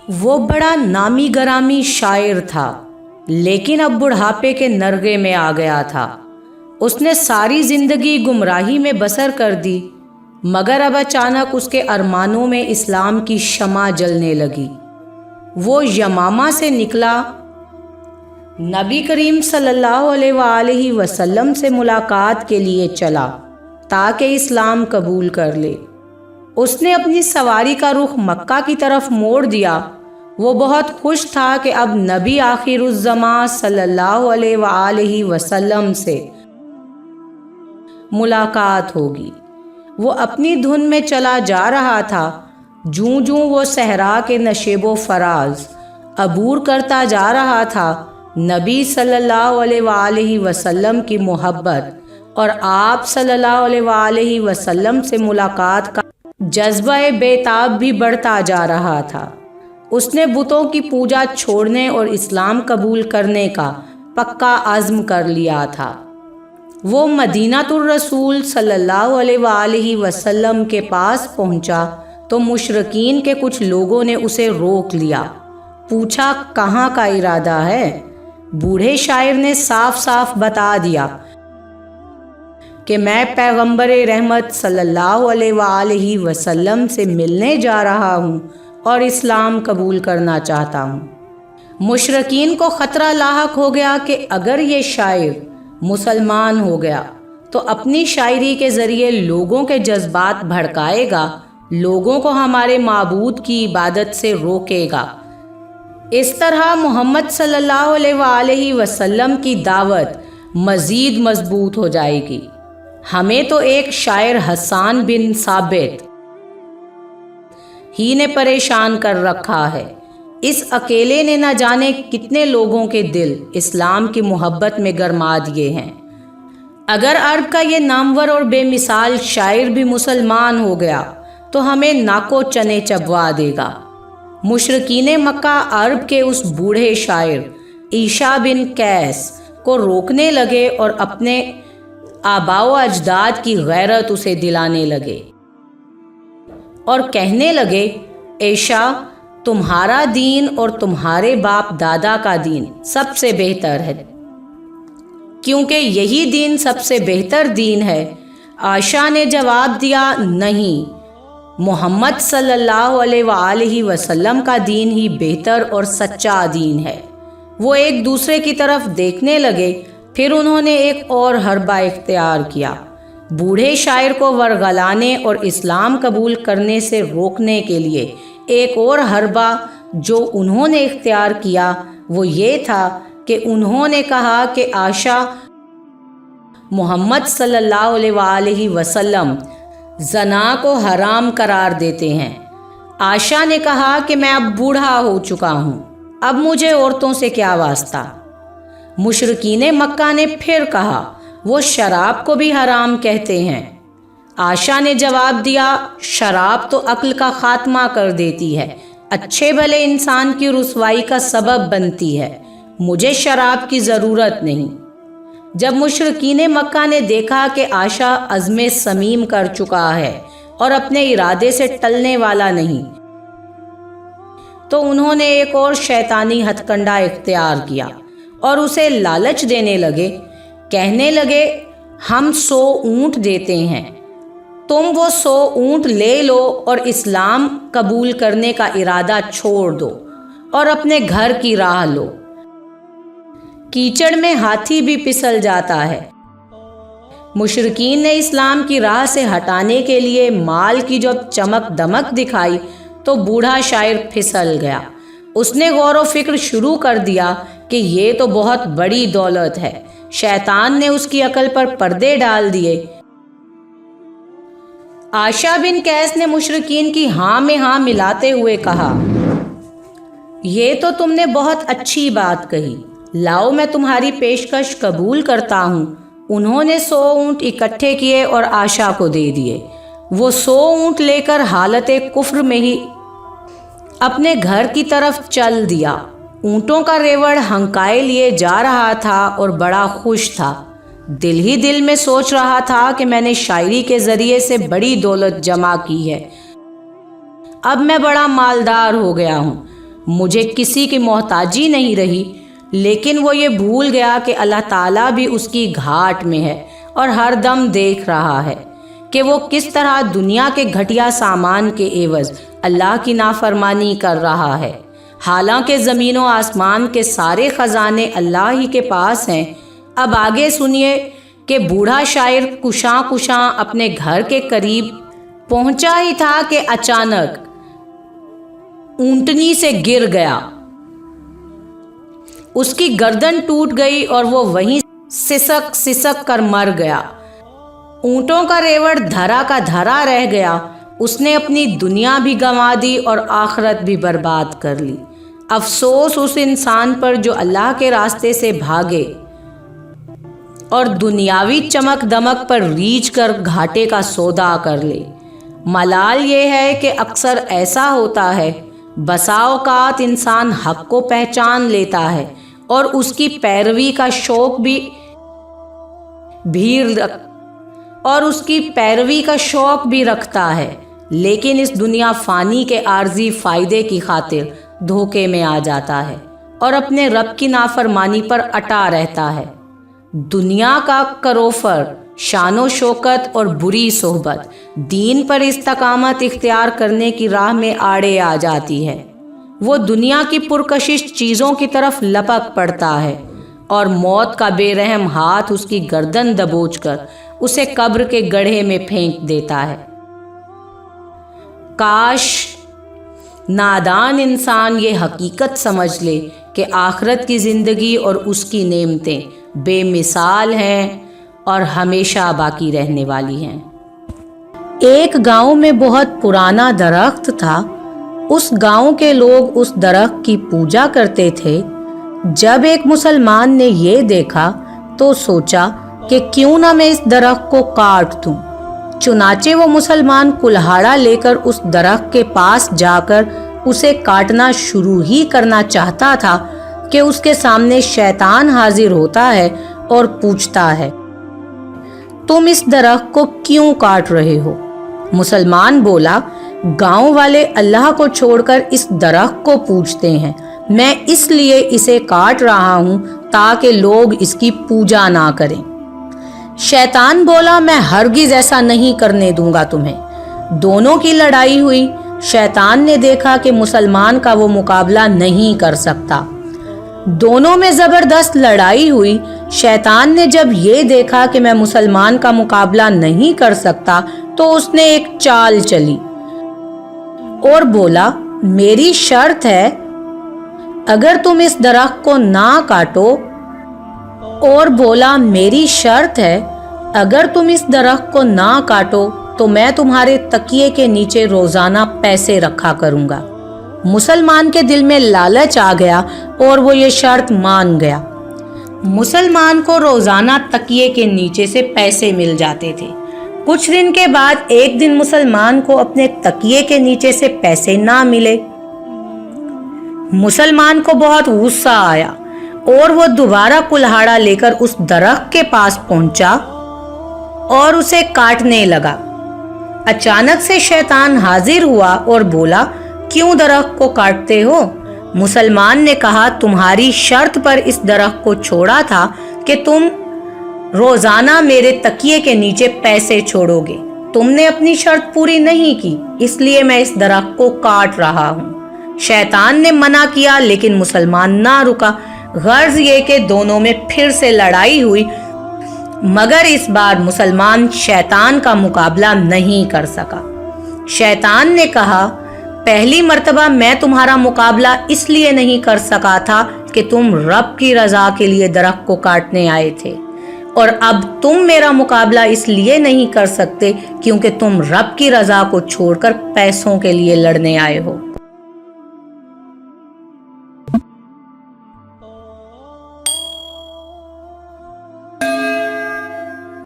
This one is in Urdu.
وہ بڑا نامی گرامی شاعر تھا، لیکن اب بڑھاپے کے نرغے میں آ گیا تھا۔ اس نے ساری زندگی گمراہی میں بسر کر دی، مگر اب اچانک اس کے ارمانوں میں اسلام کی شمع جلنے لگی۔ وہ یمامہ سے نکلا، نبی کریم صلی اللہ علیہ وآلہ وسلم سے ملاقات کے لیے چلا تاکہ اسلام قبول کر لے۔ اس نے اپنی سواری کا رخ مکہ کی طرف موڑ دیا۔ وہ بہت خوش تھا کہ اب نبی آخر الزماں صلی اللہ علیہ وآلہ وسلم سے ملاقات ہوگی۔ وہ اپنی دھن میں چلا جا رہا تھا۔ جوں جوں وہ صحرا کے نشیب و فراز عبور کرتا جا رہا تھا، نبی صلی اللہ علیہ وآلہ وسلم کی محبت اور آپ صلی اللہ علیہ وآلہ وسلم سے ملاقات کا جذبہ بیتاب بھی بڑھتا جا رہا تھا۔ اس نے بتوں کی پوجا چھوڑنے اور اسلام قبول کرنے کا پکا عزم کر لیا تھا۔ وہ مدینہ الرسول صلی اللہ علیہ وآلہ وسلم کے پاس پہنچا تو مشرکین کے کچھ لوگوں نے اسے روک لیا۔ پوچھا کہاں کا ارادہ ہے؟ بوڑھے شاعر نے صاف صاف بتا دیا کہ میں پیغمبر رحمت صلی اللہ علیہ وآلہ وسلم سے ملنے جا رہا ہوں اور اسلام قبول کرنا چاہتا ہوں۔ مشرکین کو خطرہ لاحق ہو گیا کہ اگر یہ شاعر مسلمان ہو گیا تو اپنی شاعری کے ذریعے لوگوں کے جذبات بھڑکائے گا، لوگوں کو ہمارے معبود کی عبادت سے روکے گا۔ اس طرح محمد صلی اللہ علیہ وآلہ وسلم کی دعوت مزید مضبوط ہو جائے گی۔ ہمیں تو ایک شاعر حسان بن ثابت ہی نے پریشان کر رکھا ہے۔ اس اکیلے نے نہ جانے کتنے لوگوں کے دل اسلام کی محبت میں گرما دیے ہیں۔ اگر عرب کا یہ نامور اور بے مثال شاعر بھی مسلمان ہو گیا تو ہمیں ناکو چنے چبوا دے گا۔ مشرکین مکہ عرب کے اس بوڑھے شاعر عیشا بن قیس کو روکنے لگے اور اپنے آباء و اجداد کی غیرت اسے دلانے لگے اور کہنے لگے، عیشا، تمہارا دین اور تمہارے باپ دادا کا دین سب سے بہتر ہے، کیونکہ یہی دین سب سے بہتر دین ہے۔ عائشہ نے جواب دیا، نہیں، محمد صلی اللہ علیہ وآلہ وسلم کا دین ہی بہتر اور سچا دین ہے۔ وہ ایک دوسرے کی طرف دیکھنے لگے، پھر انہوں نے ایک اور حربہ اختیار کیا۔ بوڑھے شاعر کو ورغلانے اور اسلام قبول کرنے سے روکنے کے لیے ایک اور حربہ جو انہوں نے اختیار کیا وہ یہ تھا کہ انہوں نے کہا کہ عائشہ محمد صلی اللہ علیہ وآلہ وسلم زنا کو حرام قرار دیتے ہیں۔ عائشہ نے کہا کہ میں اب بوڑھا ہو چکا ہوں، اب مجھے عورتوں سے کیا واسطہ۔ مشرکین مکہ نے پھر کہا، وہ شراب کو بھی حرام کہتے ہیں۔ عائشہ نے جواب دیا، شراب تو عقل کا خاتمہ کر دیتی ہے، اچھے بھلے انسان کی رسوائی کا سبب بنتی ہے، مجھے شراب کی ضرورت نہیں۔ جب مشرکین مکہ نے دیکھا کہ عائشہ عزم صمیم کر چکا ہے اور اپنے ارادے سے ٹلنے والا نہیں، تو انہوں نے ایک اور شیطانی ہتھ کنڈا اختیار کیا اور اسے لالچ دینے لگے۔ کہنے لگے، ہم 100 اونٹ دیتے ہیں، تم وہ 100 اونٹ لے لو اور اسلام قبول کرنے کا ارادہ چھوڑ دو اور اپنے گھر کی راہ لو۔ کیچڑ میں ہاتھی بھی پھسل جاتا ہے۔ مشرکین نے اسلام کی راہ سے ہٹانے کے لیے مال کی جب چمک دمک دکھائی تو بوڑھا شاعر پھسل گیا۔ اس نے غور و فکر شروع کر دیا کہ یہ تو بہت بڑی دولت ہے۔ شیطان نے اس کی عقل پر پردے ڈال دیے۔ عائشہ بن قیس نے مشرکین کی ہاں میں ہاں ملاتے ہوئے کہا، یہ تو تم نے بہت اچھی بات کہی، لاؤ میں تمہاری پیشکش قبول کرتا ہوں۔ انہوں نے 100 اونٹ اکٹھے کیے اور عائشہ کو دے دیے۔ وہ 100 اونٹ لے کر حالت کفر میں ہی اپنے گھر کی طرف چل دیا۔ اونٹوں کا ریوڑ ہنکائے لیے جا رہا تھا اور بڑا خوش تھا۔ دل ہی دل میں سوچ رہا تھا کہ میں نے شاعری کے ذریعے سے بڑی دولت جمع کی ہے، اب میں بڑا مالدار ہو گیا ہوں۔ مجھے کسی کی محتاجی نہیں رہی، لیکن وہ یہ بھول گیا کہ اللہ تعالیٰ بھی اس کی گھاٹ میں ہے اور ہر دم دیکھ رہا ہے کہ وہ کس طرح دنیا کے گھٹیا سامان کے عوض اللہ کی نافرمانی کر رہا ہے، حالانکہ زمین و آسمان کے سارے خزانے اللہ ہی کے پاس ہیں۔ اب آگے سنیے کہ بوڑھا شاعر کشاں کشاں اپنے گھر کے قریب پہنچا ہی تھا کہ اچانک اونٹنی سے گر گیا، اس کی گردن ٹوٹ گئی اور وہ وہیں سسک سسک کر مر گیا۔ اونٹوں کا ریوڑ دھرا کا دھرا رہ گیا، اس نے اپنی دنیا بھی گنوا دی اور آخرت بھی برباد کر لی۔ افسوس اس انسان پر جو اللہ کے راستے سے بھاگے اور دنیاوی چمک دمک پر ریچھ کر گھاٹے کا سودا کر لے۔ ملال یہ ہے کہ اکثر ایسا ہوتا ہے، بسا اوقات انسان حق کو پہچان لیتا ہے اور اس کی پیروی کا شوق بھی رکھتا ہے، لیکن اس دنیا فانی کے عارضی فائدے کی خاطر دھوکے میں آ جاتا ہے اور اپنے رب کی نافرمانی پر اٹا رہتا ہے۔ دنیا کا کروفر، شان و شوکت اور بری صحبت دین پر استقامت اختیار کرنے کی راہ میں آڑے آ جاتی ہے۔ وہ دنیا کی پرکشش چیزوں کی طرف لپک پڑتا ہے اور موت کا بے رحم ہاتھ اس کی گردن دبوچ کر اسے قبر کے گڑھے میں پھینک دیتا ہے۔ کاش نادان انسان یہ حقیقت سمجھ لے کہ آخرت کی زندگی اور اس کی نعمتیں بے مثال ہیں اور ہمیشہ باقی رہنے والی ہیں۔ ایک گاؤں میں بہت پرانا درخت تھا، اس گاؤں کے لوگ اس درخت کی پوجا کرتے تھے۔ جب ایک مسلمان نے یہ دیکھا تو سوچا کہ کیوں نہ میں اس درخت کو کاٹ دوں۔ چنانچہ وہ مسلمان کلہاڑا لے کر اس درخت کے پاس جا کر اسے کاٹنا شروع ہی کرنا چاہتا تھا کہ اس کے سامنے شیطان حاضر ہوتا ہے اور پوچھتا ہے، تم اس درخت کو کیوں کاٹ رہے ہو؟ مسلمان بولا، گاؤں والے اللہ کو چھوڑ کر اس درخت کو پوجتے ہیں، میں اس لیے اسے کاٹ رہا ہوں تاکہ لوگ اس کی پوجا نہ کریں۔ شیطان بولا، میں ہرگز ایسا نہیں کرنے دوں گا تمہیں۔ دونوں کی لڑائی ہوئی۔ شیطان نے دیکھا کہ مسلمان کا وہ مقابلہ نہیں کر سکتا۔ دونوں میں زبردست لڑائی ہوئی۔ شیطان نے جب یہ دیکھا کہ میں مسلمان کا مقابلہ نہیں کر سکتا تو اس نے ایک چال چلی اور بولا، میری شرط ہے اگر تم اس درخت کو نہ کاٹو، تو میں تمہارے تکیے کے نیچے روزانہ پیسے رکھا کروں گا۔ مسلمان کے دل میں لالچ آ گیا اور وہ یہ شرط مان گیا۔ مسلمان کو روزانہ تکیے کے نیچے سے پیسے مل جاتے تھے۔ کچھ دن کے بعد ایک دن مسلمان کو اپنے تکیے کے نیچے سے پیسے نہ ملے۔ مسلمان کو بہت غصہ آیا اور وہ دوبارہ کلہاڑا لے کر اس درخت کے پاس پہنچا اور اسے کاٹنے لگا۔ اچانک سے شیطان حاضر ہوا اور بولا، کیوں درخت کو کاٹتے ہو؟ مسلمان نے کہا، تمہاری شرط پر اس درخت کو چھوڑا تھا کہ تم روزانہ میرے تکیے کے نیچے پیسے چھوڑو گے، تم نے اپنی شرط پوری نہیں کی، اس لیے میں اس درخت کو کاٹ رہا ہوں۔ شیطان نے منع کیا لیکن مسلمان نہ رکا۔ غرض یہ کہ دونوں میں پھر سے لڑائی ہوئی، مگر اس بار مسلمان شیطان کا مقابلہ نہیں کر سکا۔ شیطان نے کہا، پہلی مرتبہ میں تمہارا مقابلہ اس لیے نہیں کر سکا تھا کہ تم رب کی رضا کے لیے درخت کو کاٹنے آئے تھے، اور اب تم میرا مقابلہ اس لیے نہیں کر سکتے کیونکہ تم رب کی رضا کو چھوڑ کر پیسوں کے لیے لڑنے آئے ہو۔